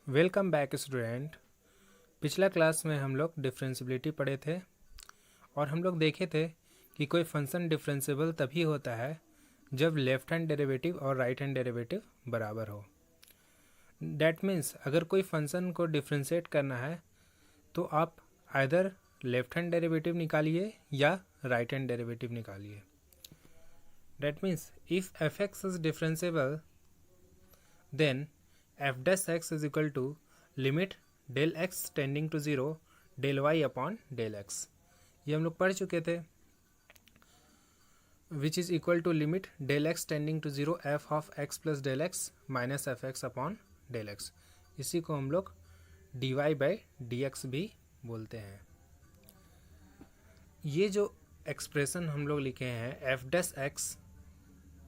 Welcome back student. पिछला class में हम लोग डिफरेंशियबिलिटी पढ़े थे और हम लोग देखे थे कि कोई फंक्शन डिफरेंशिएबल तभी होता है जब लेफ्ट हैंड डेरिवेटिव और राइट हैंड डेरिवेटिव बराबर हो। डैट मीन्स अगर कोई फंक्शन को डिफरेंशिएट करना है तो आप आइदर लेफ्ट हैंड डेरिवेटिव निकालिए या राइट हैंड डेरिवेटिव निकालिए। That means if f x is differentiable then f dash x is equal to limit del x tending to zero del y upon del x. ये हम लोग पढ़ चुके थे। Which is equal to limit del x tending to zero f of x plus del x minus f x upon del x. इसी को हम लोग d y by d x भी बोलते हैं। ये जो एक्सप्रेशन हम लोग लिखे हैं f dash x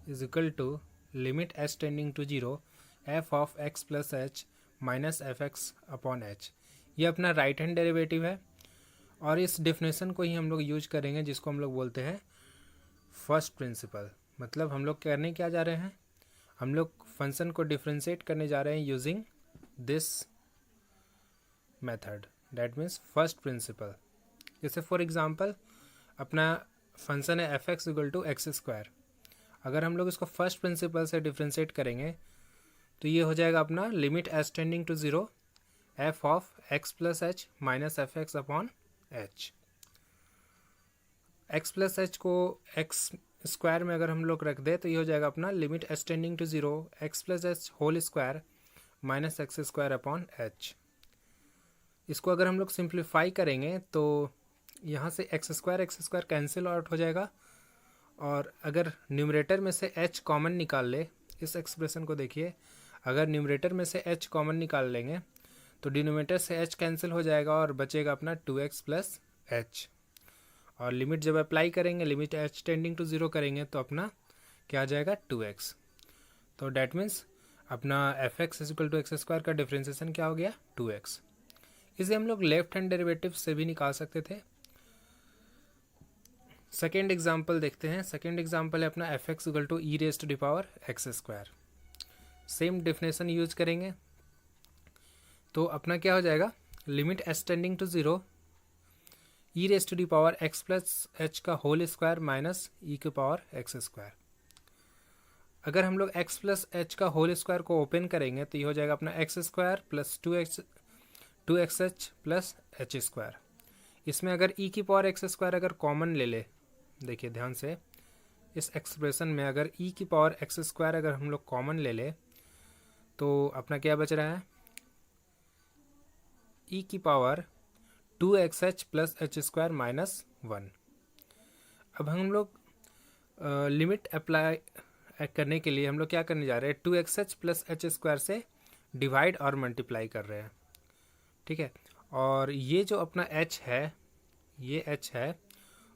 is equal to limit h tending to zero f of x plus h minus f x upon h, ये अपना राइट हैंड डेरिवेटिव है और इस डिफिनेशन को ही हम लोग यूज करेंगे जिसको हम लोग बोलते हैं फर्स्ट प्रिंसिपल। मतलब हम लोग करने क्या जा रहे हैं, हम लोग फंक्शन को डिफरेंशिएट करने जा रहे हैं using this method, that means first principle. जैसे फॉर एग्जांपल अपना फंक्शन है f x equal to x square. अगर हम लोग इसको फर्स्ट प्रिंसिपल से डिफरेंशिएट करेंगे तो ये हो जाएगा अपना limit h tending to zero f of x plus h minus f x upon h. X plus h को एक्स स्क्वायर में अगर हम लोग रख दें तो ये हो जाएगा अपना limit h tending to zero x plus h whole square minus x square upon h. इसको अगर हम लोग सिंप्लीफाई करेंगे तो यहाँ से एक्स स्क्वायर कैंसिल आउट हो जाएगा और अगर न्यूमरेटर में से एच कॉमन निकाल ले, इस एक्सप्रेशन को देखिए, अगर न्यूमरेटर में से h कॉमन निकाल लेंगे तो डिनोमिनेटर से h कैंसिल हो जाएगा और बचेगा अपना 2x प्लस एच। और लिमिट जब अप्लाई करेंगे, limit h tending to zero करेंगे तो अपना क्या आ जाएगा 2x। तो डैट मीन्स अपना f x equal to x square का डिफ्रेंसिएशन क्या हो गया 2x। इसे हम लोग लेफ्ट हैंड डेरिवेटिव से भी निकाल सकते थे। सेकेंड एग्जाम्पल देखते हैं। सेकेंड एग्जाम्पल है अपना f x equal to e raise to the power x square. Same definition use करेंगे तो अपना क्या हो जाएगा limit h tending to zero e raise to the power x plus h का होल स्क्वायर माइनस ई के power x square. अगर हम लोग एक्स प्लस एच का होल स्क्वायर को ओपन करेंगे तो ये हो जाएगा अपना x square plus two x h plus H square. इसमें अगर ई की पावर एक्स स्क्वायर अगर कॉमन ले ले, देखिए ध्यान से, इस एक्सप्रेशन में अगर ई की पावर एक्स स्क्वायर अगर हम लोग कॉमन ले ले तो अपना क्या बच रहा है ई की power 2xh plus H square minus 1। अब हम लोग लिमिट अप्लाई करने के लिए हम लोग क्या करने जा रहे हैं 2xh प्लस एच स्क्वायर से डिवाइड और मल्टीप्लाई कर रहे हैं, ठीक है। और ये जो अपना h है, ये h है,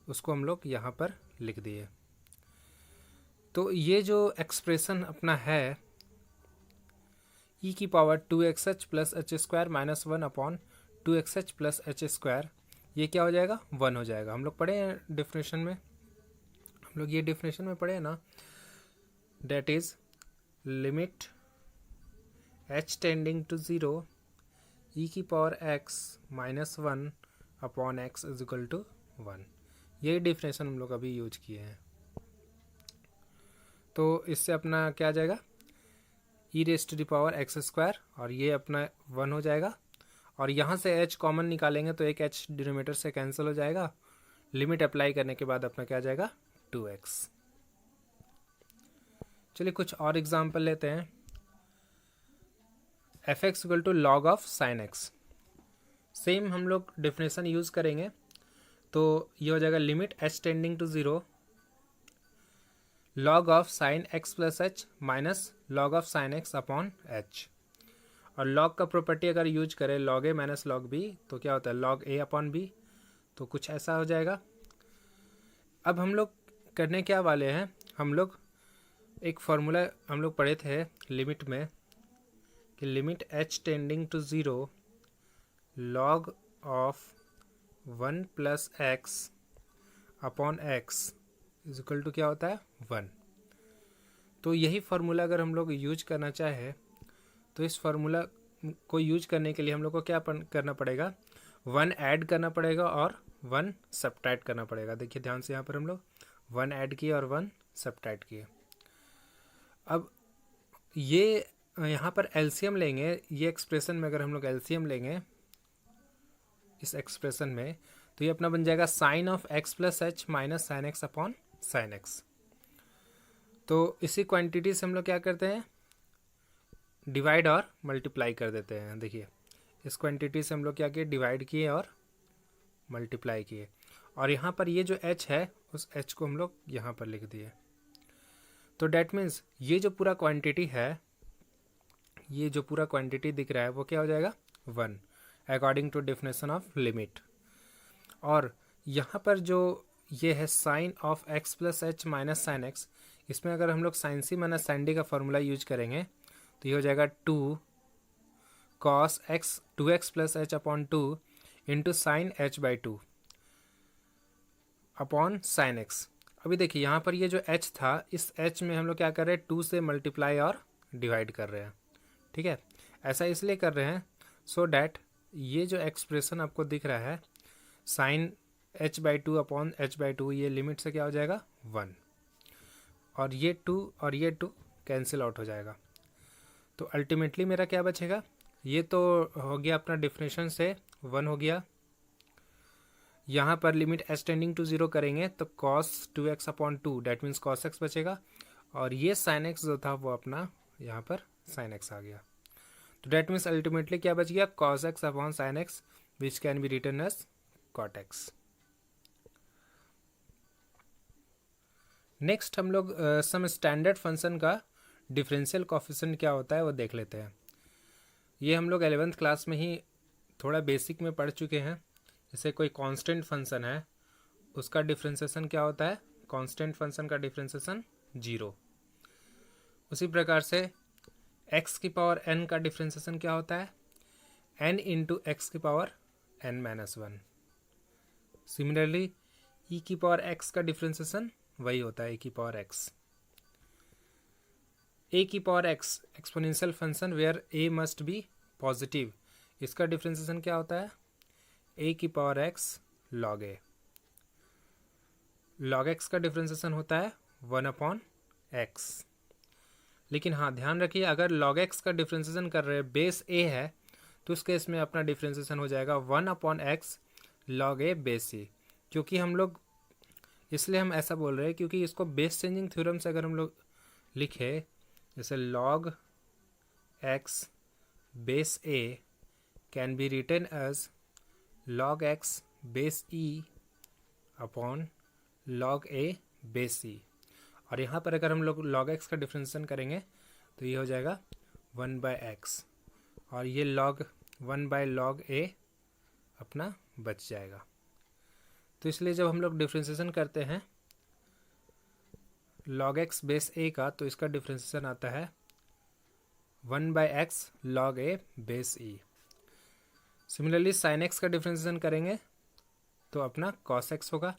उसको हम लोग यहाँ पर लिख दिए। तो ये जो एक्सप्रेशन अपना है ई की power 2xh plus H square minus 1 upon 2xh plus H square, ये क्या हो जाएगा 1 हो जाएगा। हम लोग पढ़े हैं डिफिनेशन में, हम लोग ये डिफिनेशन में पढ़े हैं ना, that is limit h tending to zero e की power x minus 1 upon x is equal to 1। यही डिफिनेशन हम लोग अभी यूज किए हैं। तो इससे अपना क्या आ जाएगा e raise to the power x square और ये अपना 1 हो जाएगा और यहाँ से h कॉमन निकालेंगे तो एक h डिनोमिनेटर से कैंसिल हो जाएगा। लिमिट अप्लाई करने के बाद अपना क्या आ जाएगा 2x। चलिए कुछ और एग्जांपल लेते हैं। F x equal to log of sine x. Same हम लोग डिफिनेशन यूज़ करेंगे तो ये हो जाएगा limit h tending to zero log of sine x plus h minus log of sine x upon h. और लॉग का प्रॉपर्टी अगर यूज करें log a minus log b तो क्या होता है लॉग ए अपॉन बी, तो कुछ ऐसा हो जाएगा। अब हम लोग करने क्या वाले हैं, हम लोग एक फार्मूला हम लोग पढ़े थे लिमिट में कि limit h tending to zero log of 1 plus x upon x is equal to क्या होता है 1। तो यही फार्मूला अगर हम लोग यूज करना चाहे तो इस फार्मूला को यूज करने के लिए हम लोग को क्या करना पड़ेगा, 1 ऐड करना पड़ेगा और 1 सब्ट्रैक्ट करना पड़ेगा। देखिए ध्यान से, यहाँ पर हम लोग 1 ऐड किए और 1 सब्ट्रैक्ट किए। अब ये यहाँ पर एलसीएम लेंगे, ये एक्सप्रेशन में अगर हम लोग एलसीएम लेंगे इस एक्सप्रेशन में, तो ये अपना बन जाएगा sine of x plus h minus sine x upon sine x. तो इसी क्वांटिटी से हम लोग क्या करते हैं, डिवाइड और मल्टीप्लाई कर देते हैं। देखिए इस क्वांटिटी से हम लोग क्या किए, डिवाइड किए और मल्टीप्लाई किए, और यहाँ पर ये जो h है उस h को हम लोग यहाँ पर लिख दिए। तो डैट मीन्स ये जो पूरा क्वांटिटी है, ये जो पूरा क्वांटिटी दिख रहा है वो क्या हो जाएगा, 1 according to definition of limit. और यहाँ पर जो ये है sine of x plus h minus sine x, इसमें अगर हम लोग sine c minus sine d का फॉर्मूला यूज करेंगे तो ये हो जाएगा 2 cos x 2x plus h upon 2 into sine h by 2 upon sine x. अभी देखिए यहाँ पर ये जो h था, इस h में हम लोग क्या कर रहे हैं, 2 से मल्टीप्लाई और डिवाइड कर रहे हैं। ठीक है, ऐसा इसलिए कर रहे हैं सो डैट ये जो एक्सप्रेशन आपको दिख रहा है sine h by 2 upon h by 2, ये लिमिट से क्या हो जाएगा 1, और ये 2 और ये 2 कैंसिल आउट हो जाएगा। तो अल्टीमेटली मेरा क्या बचेगा, ये तो हो गया अपना डिफिनेशन से 1 हो गया। यहाँ पर लिमिट एच टेंडिंग टू 0 करेंगे तो cos 2x upon 2 that means cos x बचेगा, और ये sin x जो था वो अपना यहाँ पर sin x आ गया। तो डैट मीन्स अल्टीमेटली क्या बच गया, cos x अपॉन sin x which can be written as cot x। Next हम लोग सम स्टैंडर्ड फंक्शन का डिफरेंशियल कोफिशिएंट क्या होता है वो देख लेते हैं। ये हम लोग 11th क्लास में ही थोड़ा बेसिक में पढ़ चुके हैं। जैसे कोई कांस्टेंट फंक्शन है उसका डिफरेंशिएशन क्या होता है, कांस्टेंट फंक्शन का डिफरेंशिएशन 0। उसी प्रकार से x की पावर n का डिफरेंशिएशन क्या होता है, n इंटू एक्स की power n minus 1। Similarly e की पावर x का डिफरेंशिएशन वही होता है, e की पावर x। a की power x exponential function where a must be positive, इसका डिफरेंशिएशन क्या होता है, a की power x log a। log x का डिफरेंशिएशन होता है 1 अपॉन x। लेकिन हाँ ध्यान रखिए, अगर log x का डिफरेंशिएशन कर रहे हैं बेस a है तो उस केस में अपना डिफरेंशिएशन हो जाएगा 1 upon x log a base c। क्योंकि हम लोग इसलिए हम ऐसा बोल रहे हैं क्योंकि इसको बेस चेंजिंग थ्योरम से अगर हम लोग लिखे, जैसे log x base a can be written as log x base e upon log a base c। और यहाँ पर अगर हम लोग log x का डिफरेंशिएशन करेंगे तो ये हो जाएगा 1 बाय एक्स, और ये log 1 बाय log a अपना बच जाएगा। तो इसलिए जब हम लोग डिफरेंशिएशन करते हैं log x बेस a का, तो इसका डिफरेंशिएशन आता है 1 by x log a base e। Similarly sin x का डिफरेंशिएशन करेंगे तो अपना cos x होगा,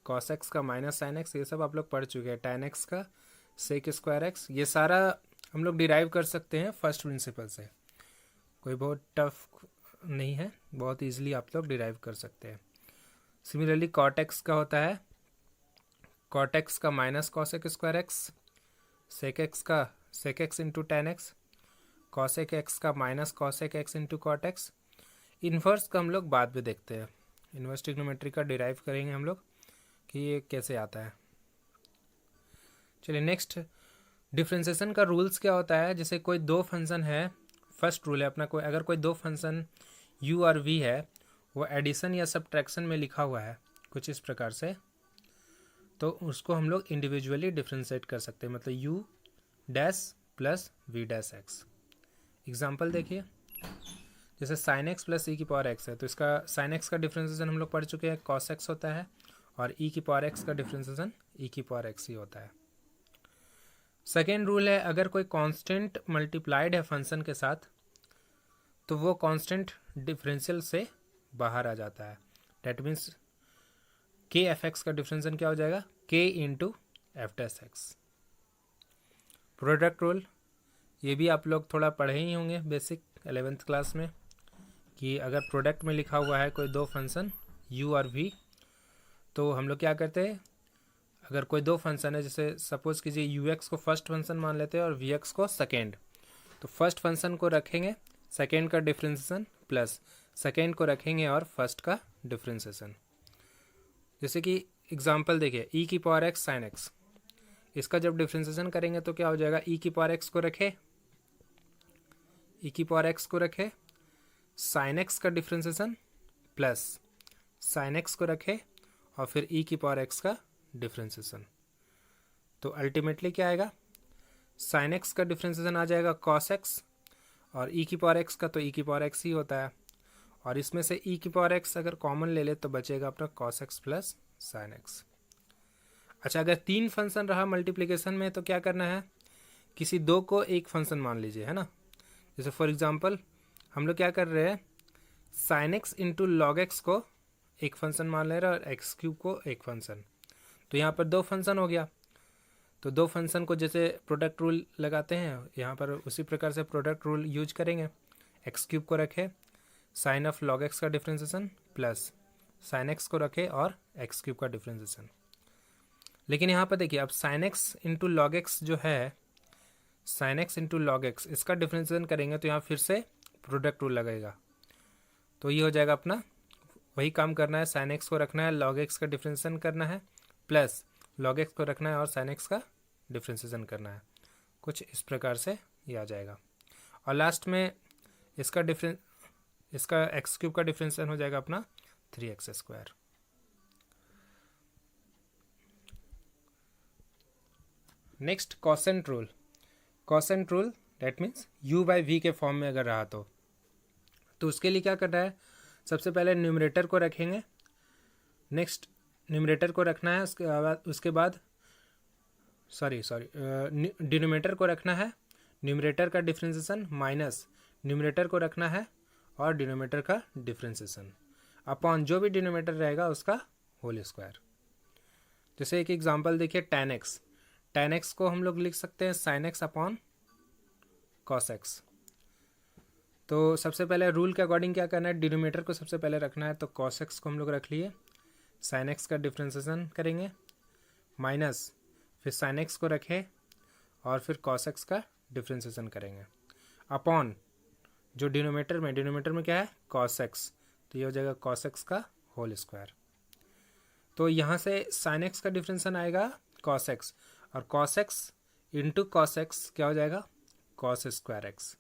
cos x का माइनस sin x, ये सब आप लोग पढ़ चुके हैं। tan x का sec स्क्वायर x, ये सारा हम लोग डिराइव कर सकते हैं फर्स्ट प्रिंसिपल से, कोई बहुत टफ नहीं है, बहुत इजीली आप लोग डिराइव कर सकते हैं। सिमिलरली cot x का होता है cot x का minus cosec square x, sec x का sec x into tan x, cosec x का minus cosec x into cot x। Inverse का हम लोग बाद में देखते हैं, इन्वर्स ट्रिग्नोमेट्री का डिराइव करेंगे हम लोग कि ये कैसे आता है। चलिए नेक्स्ट, डिफरेंशिएशन का रूल्स क्या होता है। जैसे कोई दो फंक्शन है, फर्स्ट रूल है अपना, कोई अगर कोई दो फंक्शन u और v है, वो एडिशन या सब्ट्रैक्शन में लिखा हुआ है कुछ इस प्रकार से, तो उसको हम लोग इंडिविजुअली डिफरेंशिएट कर सकते हैं, मतलब u dash plus v dash x। Example देखिए, जैसे sin x प्लस e की पावर x है, तो इसका sin x का डिफरेंशिएशन हम लोग पढ़ चुके हैं, cos x होता है, और e की पावर x का डिफरेंशिएशन e की पावर x ही होता है। सेकेंड रूल है, अगर कोई कांस्टेंट मल्टीप्लाइड है फंक्शन के साथ तो वो कांस्टेंट डिफरेंशियल से बाहर आ जाता है। डेट मीन्स के एफ एक्स का डिफरेंशिएशन क्या हो जाएगा, k into F dash x. Product rule, ये भी आप लोग थोड़ा पढ़े ही होंगे बेसिक 11th क्लास में, कि अगर प्रोडक्ट में लिखा हुआ है कोई दो फंक्शन u और v, तो हम लोग क्या करते हैं, अगर कोई दो फंक्शन है, जैसे सपोज कीजिए ux को फर्स्ट फंक्शन मान लेते हैं और vx को सेकेंड, तो फर्स्ट फंक्शन को रखेंगे सेकेंड का डिफ्रेंसिएशन प्लस सेकेंड को रखेंगे और फर्स्ट का डिफ्रेंसिएशन। जैसे कि एग्जांपल देखिए e की पावर x sin x, इसका जब डिफ्रेंसिएशन करेंगे तो क्या हो जाएगा, e की पावर x को रखे, e की पावर x को रखे sin x का डिफ्रेंसिएशन प्लस sin x को रखे और फिर e की पावर x का डिफ्रेंसिएशन, तो अल्टीमेटली क्या आएगा, sin x का डिफ्रेंसिएशन आ जाएगा cos x, और e की पावर x का तो e की पावर x ही होता है, और इसमें से e की पावर x अगर कॉमन ले ले तो बचेगा अपना cos x plus sin x। अच्छा, अगर तीन फंक्शन रहा मल्टीप्लिकेशन में तो क्या करना है, किसी दो को एक फंक्शन मान लीजिए, है ना। जैसे फॉर एग्जांपल हम लोग क्या कर रहे हैं, sin x into log x को एक फंक्शन मान ले रहे हैं और एक्स क्यूब को एक फंक्शन, तो यहाँ पर दो फंक्शन हो गया। तो दो फंक्शन को जैसे प्रोडक्ट रूल लगाते हैं, यहाँ पर उसी प्रकार से प्रोडक्ट रूल यूज करेंगे। एक्स क्यूब को रखे साइन ऑफ लॉग एक्स का डिफ्रेंसिएशन प्लस साइन एक्स को रखे और एक्स क्यूब का डिफ्रेंसिएशन। लेकिन यहाँ पर देखिए, अब sine x into log x जो है, sine x into log x, इसका डिफ्रेंसिएशन करेंगे तो यहाँ फिर से प्रोडक्ट रूल लगेगा, तो ये हो जाएगा अपना वही काम करना है, साइन एक्स को रखना है, लॉग एक्स का डिफ्रेंसिएशन करना है, प्लस लॉग एक्स को रखना है और साइन एक्स का डिफ्रेंसिएशन करना है। कुछ इस प्रकार से ये आ जाएगा, और लास्ट में इसका एक्स क्यूब का डिफ्रेंसिएशन हो जाएगा अपना 3x²। Next quotient rule. Quotient rule that means u by v के फॉर्म में अगर रहा तो उसके लिए क्या करना है, सबसे पहले न्यूमरेटर को रखेंगे, नेक्स्ट न्यूमरेटर को रखना है, उसके बाद डिनोमिनेटर को रखना है, न्यूमरेटर का डिफ्रेंसिएशन माइनस न्यूमरेटर को रखना है और डिनोमिनेटर का डिफ्रेंसिएशन अपॉन जो भी डिनोमिनेटर रहेगा उसका होल स्क्वायर। जैसे एक एग्जांपल देखिए, tan x को हम लोग लिख सकते हैं sin x upon cos x। तो सबसे पहले रूल के अकॉर्डिंग क्या करना है, डिनोमिनेटर को सबसे पहले रखना है, तो cos x को हम लोग रख लिए, sin x का डिफ्रेंसिएशन करेंगे माइनस फिर sin x को रखें और फिर cos x का डिफ्रेंसिएशन करेंगे अपॉन जो डिनोमिनेटर में क्या है cos x, तो ये हो जाएगा cos x का होल स्क्वायर। तो यहाँ से sin x का डिफ्रेंसिएशन आएगा cos x, और cos x into cos x क्या हो जाएगा cos स्क्वायर x।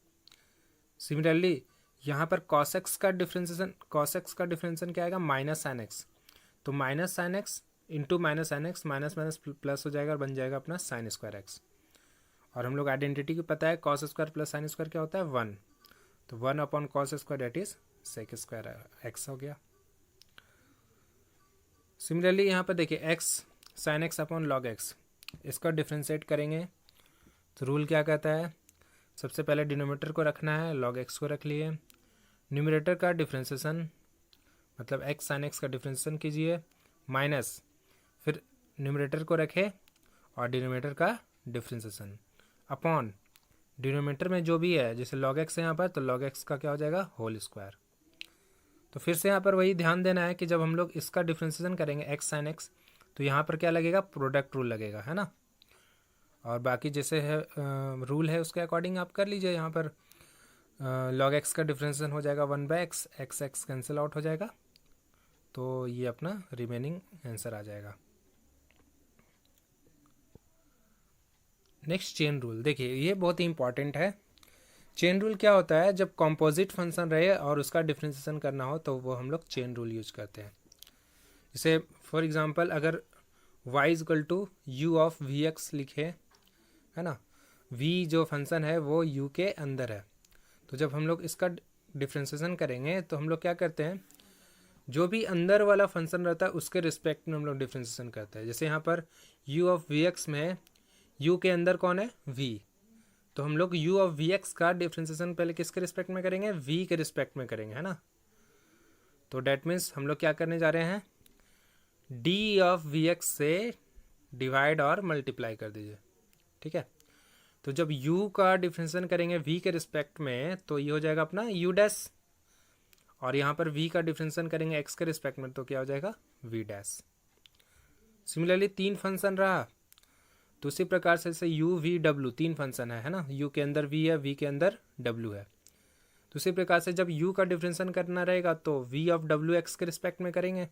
सिमिलरली यहाँ पर cos x का डिफ्रेंसिएशन क्या आएगा माइनस sin x, तो minus sin x into minus sin x, minus minus plus हो जाएगा और बन जाएगा अपना sin स्क्वायर x। और हम लोग आइडेंटिटी को पता है cos square plus sin square क्या होता है 1, तो 1 upon cos square that is sec square x हो गया। सिमिलरली यहाँ पर देखिए x sin x upon log x, इसका डिफ्रेंशिएट करेंगे तो रूल क्या कहता है, सबसे पहले डिनोमिनेटर को रखना है, log x को रख लिए, न्यूमरेटर का डिफ्रेंशिएशन मतलब x sin x का डिफ्रेंशिएशन कीजिए माइनस फिर न्यूमरेटर को रखें और डिनोमिनेटर का डिफ्रेंशिएशन अपॉन डिनोमिनेटर में जो भी है, जैसे log x है यहाँ पर, तो log x का क्या हो जाएगा होल स्क्वायर। तो फिर से यहाँ पर वही ध्यान देना है कि जब हम लोग इसका डिफ्रेंशिएशन करेंगे x sin x, तो यहाँ पर क्या लगेगा प्रोडक्ट रूल लगेगा, है ना। और बाकी जैसे है रूल है उसके अकॉर्डिंग आप कर लीजिए। यहाँ पर log x का डिफ्रेंशिएशन हो जाएगा 1/x, x कैंसिल आउट हो जाएगा, तो ये अपना रिमेनिंग आंसर आ जाएगा। नेक्स्ट चेन रूल, देखिए ये बहुत ही इंपॉर्टेंट है। चेन रूल क्या होता है, जब कॉम्पोजिट फंक्शन रहे और उसका डिफ्रेंशिएशन करना हो तो वो हम लोग चेन रूल यूज करते हैं। जैसे फॉर एग्जांपल अगर y इक्वल टू u ऑफ vx लिखे, है ना, v जो फंक्शन है वो u के अंदर है, तो जब हम लोग इसका डिफ्रेंशिएशन करेंगे तो हम लोग क्या करते हैं, जो भी अंदर वाला फंक्शन रहता है उसके रिस्पेक्ट में हम लोग डिफ्रेंशिएशन करते हैं। जैसे यहाँ पर u ऑफ vx में u के अंदर कौन है v, तो हम लोग u ऑफ vx का डिफ्रेंशिएशन पहले किसके रिस्पेक्ट में करेंगे, v के रिस्पेक्ट में करेंगे, है ना। तो डैट मीन्स हम लोग क्या करने जा रहे हैं, d ऑफ vx से डिवाइड और मल्टीप्लाई कर दीजिए, ठीक है। तो जब u का डिफ्रेंशिएशन करेंगे v के रिस्पेक्ट में तो ये हो जाएगा अपना u डैश, और यहाँ पर v का डिफ्रेंशिएशन करेंगे x के रिस्पेक्ट में तो क्या हो जाएगा v डैश। सिमिलरली 3 फंक्शन रहा, तो उसी प्रकार से जैसे u v w 3 फंक्शन है ना, u के अंदर v है, v के अंदर w है। तो उसी प्रकार से जब u का डिफ्रेंशिएशन करना रहेगा तो v ऑफ w x के रिस्पेक्ट में करेंगे,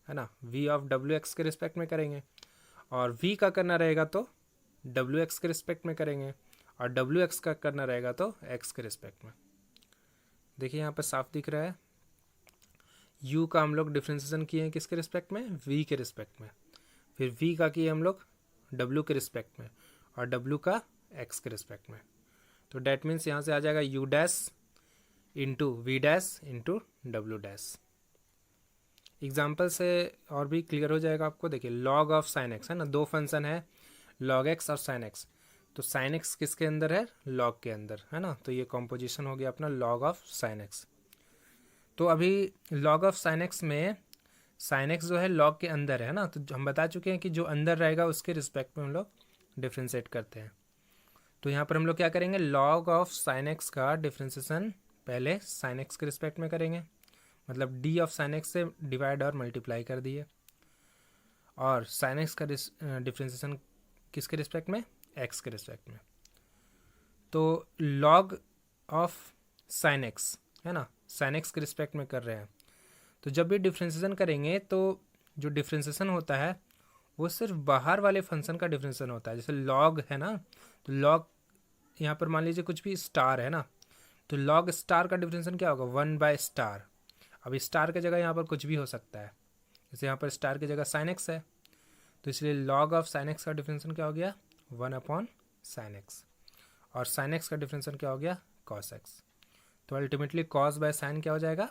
है ना, v ऑफ w x के रिस्पेक्ट में करेंगे, और v का करना रहेगा तो डब्ल्यू एक्स के रिस्पेक्ट में करेंगे, और डब्ल्यू एक्स का करना रहेगा तो एक्स के रिस्पेक्ट में। देखिए यहाँ पर साफ दिख रहा है, u का हम लोग डिफ्रेंशिएशन किए हैं किसके रिस्पेक्ट में, v के रिस्पेक्ट में, फिर v का किए हम लोग w के रिस्पेक्ट में, और w का x के रिस्पेक्ट में। तो डैट मीन्स यहाँ से आ जाएगा u dash into v dash into डब्ल्यू डैश। एग्जाम्पल से और भी क्लियर हो जाएगा आपको। देखिए लॉग ऑफ साइन एक्स है ना, 2 फंक्शन है log x और sin x, तो sin x किसके अंदर है, log के अंदर, है ना, तो ये कॉम्पोजिशन हो गया अपना log ऑफ sin x। तो अभी log ऑफ sin x में sin x जो है log के अंदर है ना, तो हम बता चुके हैं कि जो अंदर रहेगा उसके रिस्पेक्ट में हम लोग डिफ्रेंशिएट करते हैं। तो यहाँ पर हम लोग क्या करेंगे, log ऑफ sin x का डिफ्रेंशिएशन पहले sin x के रिस्पेक्ट में करेंगे, मतलब d ऑफ sin x से डिवाइड और मल्टीप्लाई कर दिए, और sin x का डिफ्रेंशिएशन किसके रिस्पेक्ट में, x के रिस्पेक्ट में। तो log ऑफ sin x है ना, sin x के रिस्पेक्ट में कर रहे हैं, तो जब भी डिफ्रेंशिएशन करेंगे तो जो डिफ्रेंशिएशन होता है वो सिर्फ बाहर वाले फंक्शन का डिफ्रेंशिएशन होता है। जैसे log है ना, तो log यहाँ पर मान लीजिए कुछ भी स्टार है ना, तो log स्टार का डिफ्रेंशिएशन क्या होगा, 1/स्टार। अब स्टार की जगह यहाँ पर कुछ भी हो सकता है, जैसे यहाँ पर स्टार की जगह sin x है, तो इसलिए log ऑफ sin x का डिफरेंशिएशन क्या हो गया, 1/sin x, और sin x का डिफरेंशिएशन क्या हो गया, cos x। तो अल्टीमेटली cos बाय sin क्या हो जाएगा,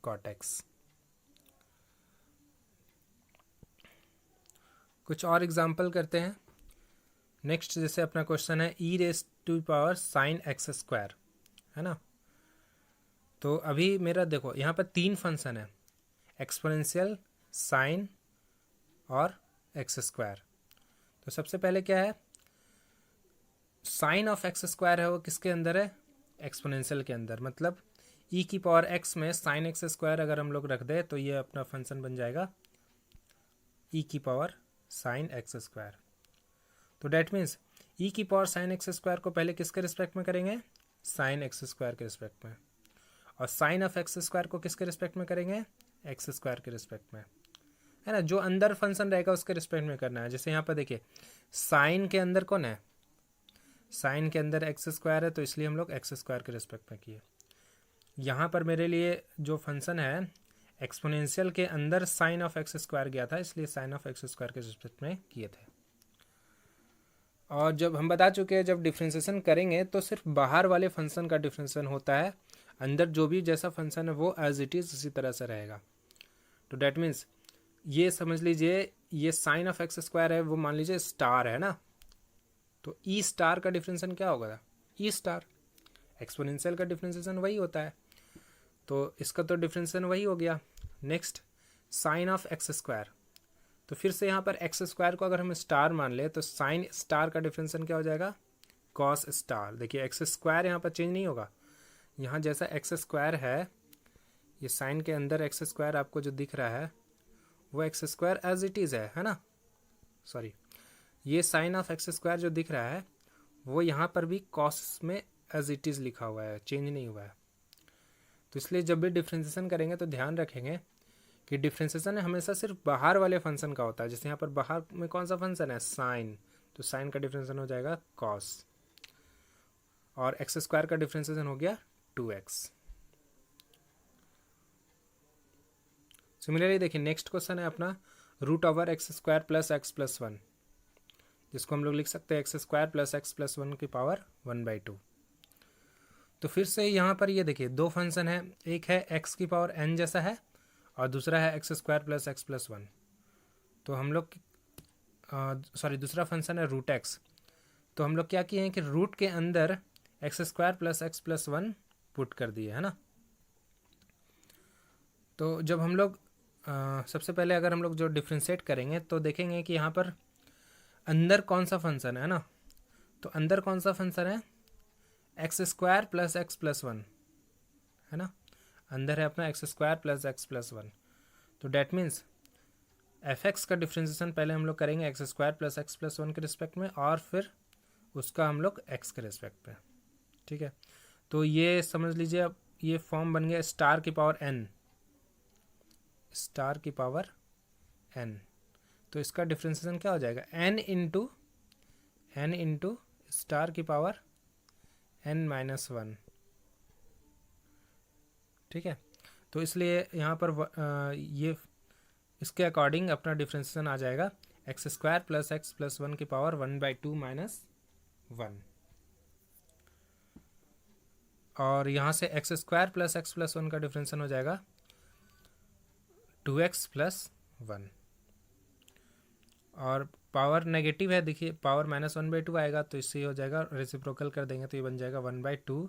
cot x। कुछ और एग्जाम्पल करते हैं। नेक्स्ट जैसे अपना क्वेश्चन है e⁻ sin x², है ना। तो अभी मेरा देखो यहाँ पर 3 फंक्शन है, एक्सपोनेंशियल, साइन और x²। तो सबसे पहले क्या है, साइन ऑफ x² है वो किसके अंदर है, एक्सपोनेंशियल के अंदर, मतलब e⁻x में sin x² अगर हम लोग रख दें तो ये अपना फंक्शन बन जाएगा e⁻sin x²। तो डैट मीन्स e⁻sin x² को पहले किसके रिस्पेक्ट में करेंगे, sin x² के रिस्पेक्ट में, और साइन ऑफ x² को किसके रिस्पेक्ट में करेंगे, x² के रिस्पेक्ट में, है ना। जो अंदर फंक्शन रहेगा उसके रिस्पेक्ट में करना है। जैसे यहाँ पर देखिए साइन के अंदर कौन है, साइन के अंदर x² है, तो इसलिए हम लोग x² के रिस्पेक्ट में किए। यहाँ पर मेरे लिए जो फंक्शन है एक्सपोनेंशियल के अंदर साइन ऑफ x² गया था, इसलिए साइन ऑफ x² के रिस्पेक्ट में किए थे। और जब हम बता चुके हैं जब डिफ्रेंशिएशन करेंगे तो सिर्फ बाहर वाले फंक्शन का डिफ्रेंशिएशन होता है, अंदर जो भी जैसा फंक्शन है वो एज इट इज़ इसी तरह से रहेगा। तो डैट मीन्स ये समझ लीजिए ये साइन ऑफ x² है, वो मान लीजिए स्टार है ना, तो ई स्टार का डिफ्रेंशिएशन क्या होगा, ई स्टार। एक्सपोनेंशियल का डिफ्रेंशिएशन वही होता है, तो इसका तो डिफ्रेंशिएशन वही हो गया। नेक्स्ट साइन ऑफ x², तो फिर से यहाँ पर x² को अगर हम स्टार मान ले तो साइन स्टार का डिफ्रेंशिएशन क्या हो जाएगा, कॉस स्टार। देखिए x² यहाँ पर चेंज नहीं होगा, यहाँ जैसा x² है, ये साइन के अंदर x² आपको जो दिख रहा है वो x² एज इट इज़ है ना, सॉरी, ये साइन ऑफ x² जो दिख रहा है वो यहाँ पर भी कॉस में एज इट इज़ लिखा हुआ है, चेंज नहीं हुआ है। तो इसलिए जब भी डिफ्रेंशिएशन करेंगे तो ध्यान रखेंगे कि डिफ्रेंशिएशन हमेशा सिर्फ बाहर वाले फंक्शन का होता है। जैसे यहाँ पर बाहर में कौन सा फंक्शन है, साइन, तो साइन का डिफ्रेंशिएशन हो जाएगा कॉस, और x² का डिफ्रेंशिएशन हो गया 2x। सिमिलरली देखिए नेक्स्ट क्वेश्चन है अपना √x² + x + 1, जिसको हम लोग लिख सकते हैं x² + x + 1 की पावर 1/2। तो फिर से यहाँ पर ये देखिए 2 फंक्शन है, एक है x की पावर n जैसा है और दूसरा है x² + x + 1। तो हम लोग दूसरा फंक्शन है √x, तो हम लोग क्या किए हैं कि रूट के अंदर x² + x + 1 पुट कर दिए, है ना। तो जब हम लोग सबसे पहले अगर हम लोग जो डिफ्रेंशिएट करेंगे तो देखेंगे कि यहाँ पर अंदर कौन सा फंक्शन है ना, तो अंदर कौन सा फंक्शन है, x square plus x plus one, है ना, अंदर है अपना x square plus x plus one. तो डैट मीन्स एफ एक्स का डिफ्रेंसिएशन पहले हम लोग करेंगे x square plus x plus one के रिस्पेक्ट में, और फिर उसका हम लोग एक्स के रिस्पेक्ट में, ठीक है। तो ये समझ लीजिए अब ये फॉर्म बन गया स्टार की पावर एन, स्टार की पावर एन। तो इसका डिफ्रेंसिएशन क्या हो जाएगा, एन इंटू स्टार की पावर एन माइनस वन, ठीक है। तो इसलिए यहाँ पर ये इसके अकॉर्डिंग अपना डिफ्रेंसिएशन आ जाएगा x square plus x plus one की पावर 1/2 माइनस 1, और यहाँ से x square plus x plus one का डिफ्रेंसिएशन हो जाएगा 2x प्लस 1, और पावर नेगेटिव है, देखिए पावर -1/2 आएगा, तो इससे हो जाएगा, रेसिप्रोकल कर देंगे तो ये बन जाएगा 1/2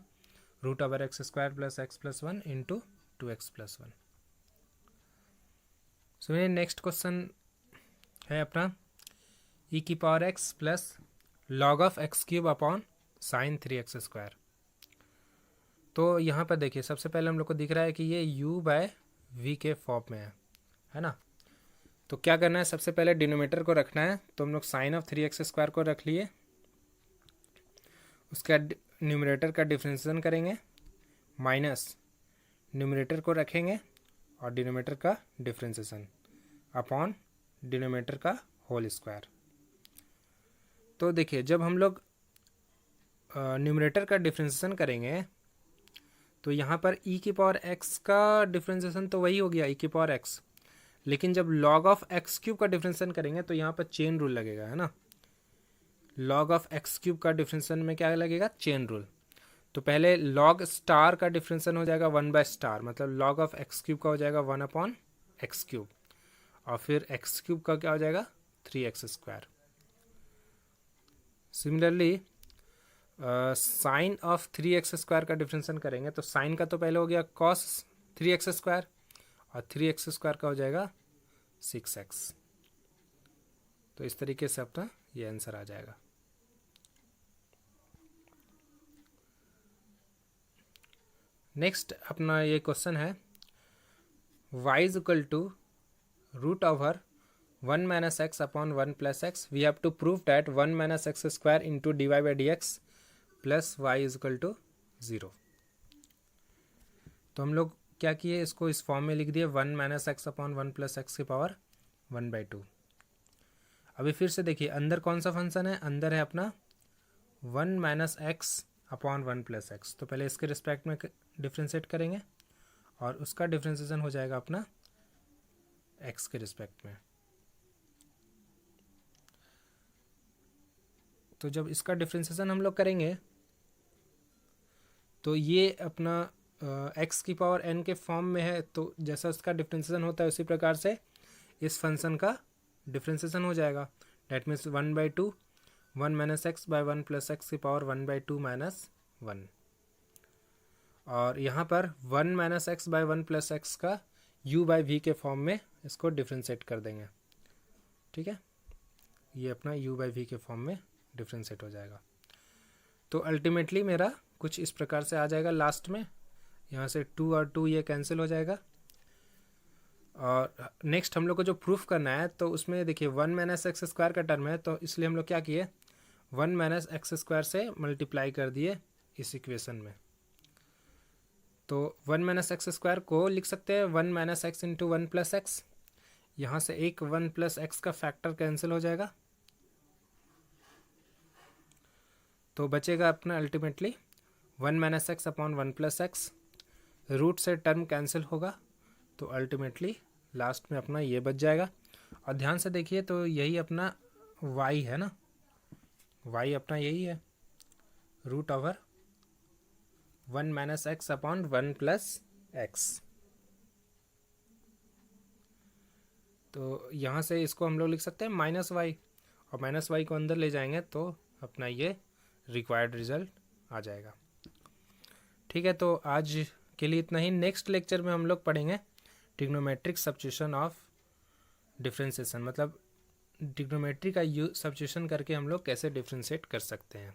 root over x square plus x plus one into 2x plus 1। So मेरे नेक्स्ट क्वेश्चन है अपना ई की power x plus log of x cube upon sine 3x square. तो यहाँ पर देखिए सबसे पहले हम लोग को दिख रहा है कि ये u/v के फॉर्म में है ना। तो क्या करना है, सबसे पहले डिनोमिनेटर को रखना है, तो हम लोग साइन ऑफ 3x स्क्वायर को रख लिए, उसका न्यूमरेटर का डिफ्रेंसिएशन करेंगे, माइनस न्यूमरेटर को रखेंगे और डिनोमिनेटर का डिफ्रेंसिएशन अपॉन डिनोमिनेटर का होल स्क्वायर। तो देखिए जब हम लोग न्यूमरेटर का डिफ्रेंसिएशन करेंगे तो यहाँ पर e की पावर x का डिफ्रेंसिएशन तो वही हो गया e की पावर x, लेकिन जब log ऑफ एक्स क्यूब का डिफ्रेंसिएशन करेंगे तो यहाँ पर चेन रूल लगेगा, है ना। log ऑफ एक्स क्यूब का डिफ्रेंसिएशन में क्या लगेगा, चेन रूल। तो पहले log स्टार का डिफ्रेंसिएशन हो जाएगा 1/* मतलब log ऑफ एक्स क्यूब का हो जाएगा 1/x क्यूब, और फिर एक्स क्यूब का क्या हो जाएगा 3x square. Similarly sign of 3x square का डिफ्रेंसिएशन करेंगे तो साइन का तो पहले हो गया cos 3x स्क्वायर, और 3x स्क्वायर का हो जाएगा 6x। तो इस तरीके से अपना ये आंसर आ जाएगा। नेक्स्ट अपना ये क्वेश्चन है y is equal to root over 1 - x upon 1 + x, we have to prove that 1 - x square into dy/dx plus y is equal to 0। तो हम लोग क्या किए, इसको इस फॉर्म में लिख दिए 1 - x अपॉन 1 + x की पावर 1/2। अभी फिर से देखिए अंदर कौन सा फंक्शन है, अंदर है अपना 1 - x अपॉन 1 + x। तो पहले इसके रिस्पेक्ट में डिफ्रेंशिएट करेंगे और उसका डिफ्रेंशिएशन हो जाएगा अपना x के रिस्पेक्ट में। तो जब इसका डिफ्रेंशिएशन हम लोग करेंगे तो ये अपना x की पावर n के फॉर्म में है, तो जैसा उसका डिफ्रेंशिएशन होता है उसी प्रकार से इस फंक्शन का डिफ्रेंशिएशन हो जाएगा। डैट मीन्स 1/2 1 - x / 1 + x की पावर 1/2 माइनस 1, और यहाँ पर 1 - x / 1 + x का u/v के फॉर्म में इसको डिफ्रेंशिएट कर देंगे, ठीक है। ये अपना u/v के फॉर्म में डिफ्रेंशिएट हो जाएगा। तो अल्टीमेटली मेरा कुछ इस प्रकार से आ जाएगा लास्ट में, यहाँ से 2 और 2 ये कैंसिल हो जाएगा। और नेक्स्ट हम लोग को जो प्रूफ करना है तो उसमें देखिए 1 - x स्क्वायर का टर्म है, तो इसलिए हम लोग क्या किए 1 - x स्क्वायर से मल्टीप्लाई कर दिए इस इक्वेशन में। तो 1 - x स्क्वायर को लिख सकते हैं 1 - x इंटू 1 + x, यहाँ से एक 1 + x का फैक्टर कैंसिल हो जाएगा, तो बचेगा अपना ultimately 1 - x upon 1 + x, root से टर्म कैंसिल होगा, तो अल्टीमेटली लास्ट में अपना ये बच जाएगा। और ध्यान से देखिए तो यही अपना y है ना, y अपना यही है root over 1 - x upon 1 + x। तो यहाँ से इसको हम लोग लिख सकते हैं -y, और -y को अंदर ले जाएंगे तो अपना ये रिक्वायर्ड रिजल्ट आ जाएगा। ठीक है, तो आज के लिए इतना ही। नेक्स्ट लेक्चर में हम लोग पढ़ेंगे ट्रिग्नोमेट्रिक सब्स्टिट्यूशन ऑफ डिफरेंशिएशन, मतलब ट्रिग्नोमेट्री का सब्स्टिट्यूशन करके हम लोग कैसे डिफरेंशिएट कर सकते हैं।